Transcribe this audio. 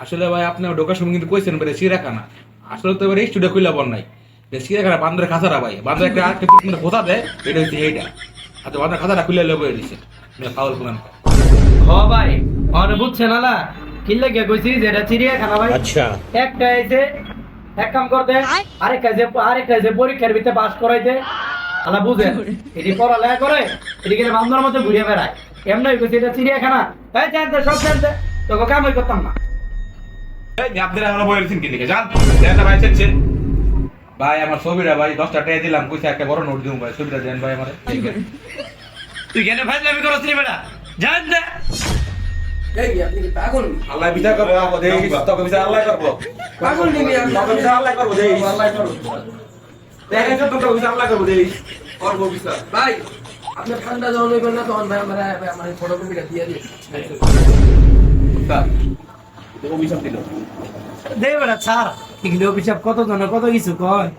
আসলে ভাই আপনি ঢোকার সময় কিন্তু কইছেন বেরে চিড়াখানা, আসলে তো এবার স্টুডিও খুলে বল নাই, চিড়াখানা বান্দরের খাঁচারা ভাই, বান্দর একটা আরেকটা পিছনে খোঁচা দেয়, এটা হচ্ছে এইটা, আচ্ছা বান্দরের খাঁচাটা খুলে লেবে দিছে, ফাউল কোন হ ভাই অনে বুঝছে না না কিল্লে গে কইছি যে এটা চিড়িয়াখানা ভাই। আচ্ছা একটা এসে এক কাম করতে আরেক কাজে পরীক্ষার ভিতরে পাস করাইতে আলা বুঝেন এটি পড়ালেখা করে এদিকে বান্দর মধ্যে ঘুরিয়ে বেড়ায় এমনি কইছি এটা চিড়িয়াখানা এই জানতে সব জানতে তোকে কামই করতাম না। আপনারা আমরা বলেছেন কি লিখে জান দেন ভাই চেনছেন ভাই আমার ছবিটা ভাই 10টা টাকা দিলাম, কইছে একটা বড় নোট দিমু ভাই, ছবিটা দেন ভাই আমারে। তুই কেন ফাজলামি করছিস রে বেটা জান দে এই আপনি কি পাগল? আল্লাহ বিচার করবে, আপনি দেই তবে বিচার আল্লাহ করবে, পাগল নিবি আমি তবে বিচার আল্লাহ করবে, দেই আল্লাহ করব। দেখেন তো তবে বিচার আল্লাহ করবে, দেই করব বিচার। ভাই আপনি ঠান্ডা জল হইবেন না তখন ভাই আমার ফটোকপিটা দিয়ে দিন। স্যার তো অভিশাপ দিল। দে বেটা ছাড় এগুলো অভিশাপ কত জন কত কিছু কয়।